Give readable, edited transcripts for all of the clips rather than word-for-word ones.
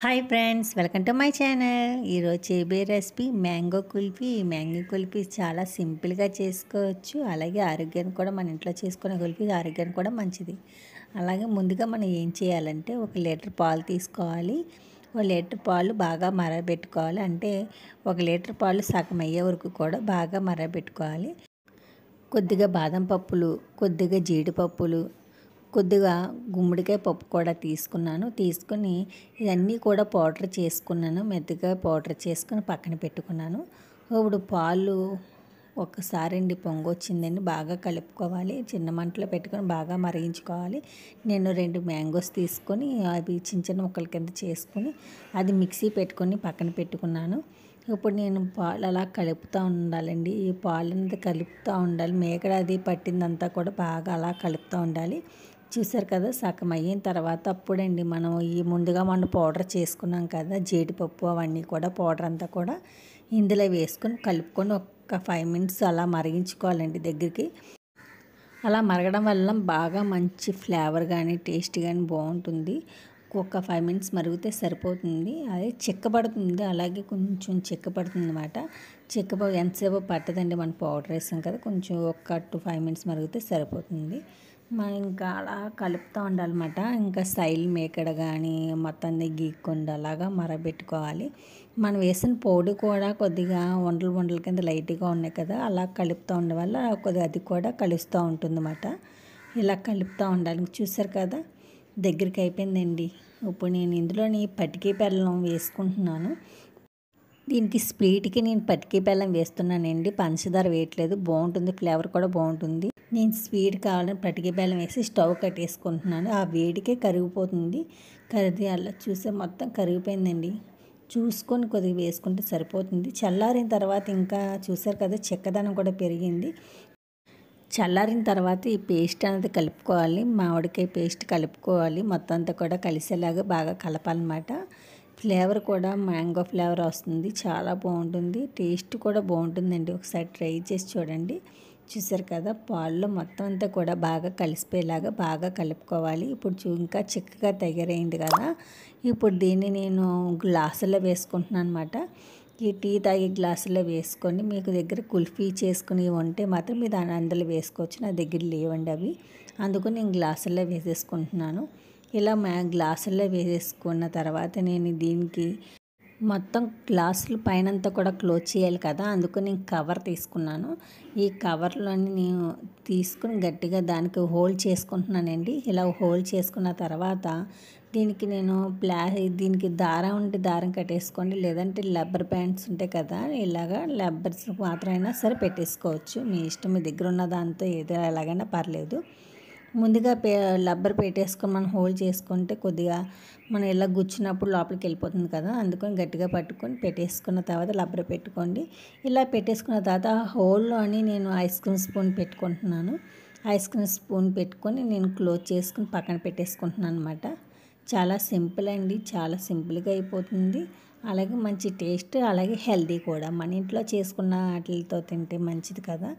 Hi friends, welcome to my channel. ఈరోజు చేయబోయే recipe mango kulfi. Mango kulfi చాలా సింపుల్గా చేసుకోవచ్చు. అలాగే ఆరోగ్యానికి కూడా, మన ఇంట్లో చేసుకునే కుల్ఫీ ఆరోగ్యానికి కూడా మంచిది. అలాగే ముందుగా మనం ఏం చేయాలంటే 1 లీటర్ పాలు తీసుకోవాలి. 1 లీటర్ పాలు బాగా మరగబెట్టుకోవాలి. అంటే 1 లీటర్ పాలు సగం అయ్యే వరకు కూడా బాగా మరగబెట్టుకోవాలి. కొద్దిగా బాదం పప్పులు, కొద్దిగా జీడిపప్పులు, కొద్దిగా గుమ్మడికాయ పప్పు కూడా తీసుకుని ఇవన్నీ కూడా పౌడర్ చేసుకున్నాను. మెత్తగా పౌడర్ చేసుకుని పక్కన పెట్టుకున్నాను. ఇప్పుడు పాలు ఒక్కసారి పొంగొచ్చిందండి, బాగా కలుపుకోవాలి. చిన్న మంటలో పెట్టుకొని బాగా మరిగించుకోవాలి. నేను 2 మ్యాంగోస్ తీసుకొని అవి చిన్న చిన్న ముక్కల కింద చేసుకొని అది మిక్సీ పెట్టుకొని పక్కన పెట్టుకున్నాను. ఇప్పుడు నేను పాలు అలా కలుపుతూ ఉండాలండి. ఈ పాలంతా కలుపుతూ ఉండాలి. మేకడ అది పట్టిందంతా కూడా బాగా అలా కలుపుతూ ఉండాలి. చూసారు కదా, సగం అయిన తర్వాత అప్పుడండి మనం ముందుగా మనం పౌడర్ చేసుకున్నాం కదా, జీడిపప్పు అవన్నీ కూడా పౌడర్ అంతా కూడా ఇందులో వేసుకొని కలుపుకొని ఒక 5 మినిట్స్ అలా మరిగించుకోవాలండి దగ్గరికి. అలా మరగడం వల్ల బాగా మంచి ఫ్లేవర్ కానీ టేస్ట్ కానీ బాగుంటుంది. ఒక 5 మినిట్స్ మరిగితే సరిపోతుంది. అదే చిక్కబడుతుంది, అలాగే కొంచెం చిక్కబడుతుంది అనమాట. ఎంతసేపు పట్టదండి, మనం పౌడర్ వేసాం కదా, కొంచెం ఒక 5 మినిట్స్ మరిగితే సరిపోతుంది. మనం ఇంకా అలా కలుపుతూ ఉండాలన్నమాట. ఇంకా స్టైల్ మేకడ కానీ మొత్తం గీక్కుండా అలాగా మరగబెట్టుకోవాలి. మనం వేసిన పొడి కూడా కొద్దిగా వండల కింద లైట్గా ఉన్నాయి కదా, అలా కలుపుతూ ఉండడం వల్ల కొద్దిగా అది కూడా కలుస్తూ ఉంటుందన్నమాట. ఇలా కలుపుతూ ఉండాలి. చూసారు కదా, దగ్గరికి అయిపోయిందండి. ఇప్పుడు నేను ఇందులోని పటికి బెల్లం వేసుకుంటున్నాను. దీనికి స్వీట్కి నేను పటికి బెల్లం వేస్తున్నానండి, పంచదార వేయట్లేదు. బాగుంటుంది, ఫ్లేవర్ కూడా బాగుంటుంది. నేను స్వీట్ కావాలని పటికి బెల్లం వేసి స్టవ్ కట్టేసుకుంటున్నాను. ఆ వేడికే కరిగిపోతుంది. అలా చూసే మొత్తం కరిగిపోయిందండి. చూసుకొని కొద్దిగా వేసుకుంటే సరిపోతుంది. చల్లారిన తర్వాత ఇంకా చూసారు కదా, చెక్కదనం కూడా పెరిగింది. చల్లారిన తర్వాత ఈ పేస్ట్ అనేది కలుపుకోవాలి. మామిడికాయ పేస్ట్ కలుపుకోవాలి. మొత్తం అంతా కూడా కలిసేలాగా బాగా కలపాలన్నమాట. ఫ్లేవర్ కూడా మ్యాంగో ఫ్లేవర్ వస్తుంది, చాలా బాగుంటుంది. టేస్ట్ కూడా బాగుంటుందండి. ఒకసారి ట్రై చేసి చూడండి. చూసారు కదా, పాల్లో మొత్తం అంతా కూడా బాగా కలిసిపోయేలాగా బాగా కలుపుకోవాలి. ఇప్పుడు ఇంకా చిక్కగా తయారైంది కదా, ఇప్పుడు దీన్ని నేను గ్లాసులో వేసుకుంటున్నాను అనమాట. ఈ టీ తాగే గ్లాసులో వేసుకొని, మీకు దగ్గర కుల్ఫీ చేసుకుని ఉంటే మాత్రం మీరు అందులో వేసుకోవచ్చు. నా దగ్గర లేవండి అవి, అందుకని నేను గ్లాసుల్లో వేసేసుకుంటున్నాను. ఇలా గ్లాసుల్లో వేసేసుకున్న తర్వాత నేను దీనికి మొత్తం గ్లాసులు పైనంతా కూడా క్లోజ్ చేయాలి కదా, అందుకని నేను కవర్ తీసుకున్నాను. ఈ కవర్లోని నేను తీసుకుని గట్టిగా దానికి హోల్డ్ చేసుకుంటున్నానండి. ఇలా హోల్డ్ చేసుకున్న తర్వాత దీనికి నేను దీనికి దారం ఉంటే దారం కట్టేసుకోండి, లేదంటే రబ్బర్ బ్యాండ్స్ ఉంటాయి కదా, ఇలాగా రబ్బర్స్ మాత్రమైనా సరే పెట్టేసుకోవచ్చు. మీ ఇష్టం, మీ దగ్గర ఉన్న దాంతో ఏదో ఎలాగైనా పర్లేదు. ముందుగా రబ్బర్ పెట్టేసుకొని మనం హోల్డ్ చేసుకుంటే కొద్దిగా మనం ఇలా గుచ్చినప్పుడు లోపలికి వెళ్ళిపోతుంది కదా, అందుకని గట్టిగా పట్టుకొని పెట్టేసుకున్న తర్వాత రబ్బర్ పెట్టుకోండి. ఇలా పెట్టేసుకున్న తర్వాత హోల్లోని నేను ఐస్ క్రీమ్ స్పూన్ పెట్టుకుంటున్నాను. ఐస్ క్రీమ్ స్పూన్ పెట్టుకొని నేను క్లోజ్ చేసుకుని పక్కన పెట్టేసుకుంటున్నాను అనమాట. చాలా సింపుల్ అండి, చాలా సింపుల్గా అయిపోతుంది. అలాగే మంచి టేస్ట్, అలాగే హెల్దీ కూడా. మన ఇంట్లో చేసుకున్న వాటితో తింటే మంచిది కదా,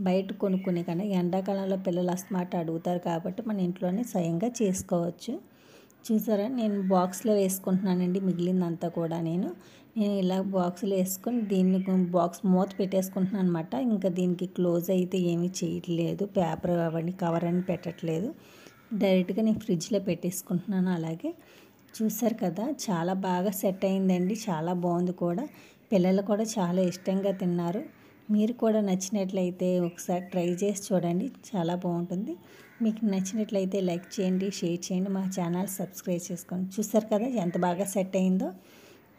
బయట కొనుక్కునే కన్నా. ఎండాకాలంలో పిల్లలు అస్తమాట అడుగుతారు కాబట్టి మన ఇంట్లోనే స్వయంగా చేసుకోవచ్చు. చూసారా, నేను బాక్స్లో వేసుకుంటున్నానండి. మిగిలిందంతా కూడా నేను ఇలా బాక్స్లో వేసుకొని దీన్ని బాక్స్ మూత పెట్టేసుకుంటున్నాను అనమాట. ఇంకా దీనికి క్లోజ్ అయితే ఏమీ చేయట్లేదు, పేపర్ అవన్నీ కవర్ అని పెట్టట్లేదు. డైరెక్ట్గా నేను ఫ్రిడ్జ్లో పెట్టేసుకుంటున్నాను. అలాగే చూసారు కదా, చాలా బాగా సెట్ అయిందండి, చాలా బాగుంది కూడా. పిల్లలు కూడా చాలా ఇష్టంగా తిన్నారు. మీరు కూడా నచ్చినట్లయితే ఒకసారి ట్రై చేసి చూడండి, చాలా బాగుంటుంది. మీకు నచ్చినట్లయితే లైక్ చేయండి, షేర్ చేయండి, మా ఛానల్ సబ్స్క్రైబ్ చేసుకోండి. చూసారు కదా ఎంత బాగా సెట్ అయిందో.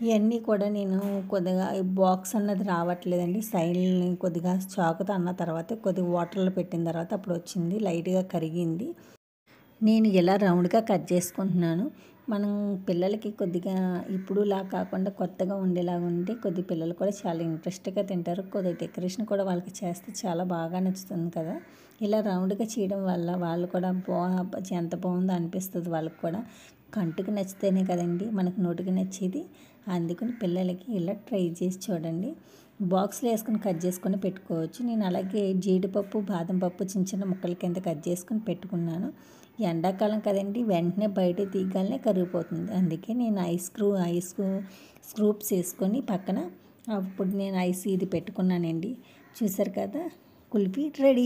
ఇవన్నీ కూడా నేను కొద్దిగా బాక్స్ అన్నది రావట్లేదండి, సైడ్ని కొద్దిగా చాకుతో అన్న తర్వాత కొద్దిగా వాటర్లో పెట్టిన తర్వాత అప్పుడు వచ్చింది, లైట్గా కరిగింది. నేను ఇలా రౌండ్గా కట్ చేసుకుంటున్నాను. మనం పిల్లలకి కొద్దిగా ఇప్పుడులా కాకుండా కొత్తగా ఉండేలాగా ఉంటే కొద్ది పిల్లలు కూడా చాలా ఇంట్రెస్ట్గా తింటారు. కొద్దిగా డెకరేషన్ కూడా వాళ్ళకి చేస్తే చాలా బాగా నచ్చుతుంది కదా. ఇలా రౌండ్గా చేయడం వల్ల వాళ్ళు కూడా ఎంత బాగుందో అనిపిస్తుంది. వాళ్ళకి కూడా కంటికి నచ్చితేనే కదండి మనకు నోటికి నచ్చేది. అందుకని పిల్లలకి ఇలా ట్రై చేసి చూడండి. బాక్స్లో వేసుకొని కట్ చేసుకొని పెట్టుకోవచ్చు. నేను అలాగే జీడిపప్పు, బాదం పప్పు చిన్న చిన్న ముక్కల కింద కట్ చేసుకొని పెట్టుకున్నాను. ఎండాకాలం కదండి, వెంటనే బయట తీయగానే కరిగిపోతుంది. అందుకే నేను ఐస్ స్క్రూప్స్ వేసుకొని పక్కన అప్పుడు నేను ఐస్ ఇది పెట్టుకున్నానండి. చూసారు కదా, కుల్ఫీ రెడీ.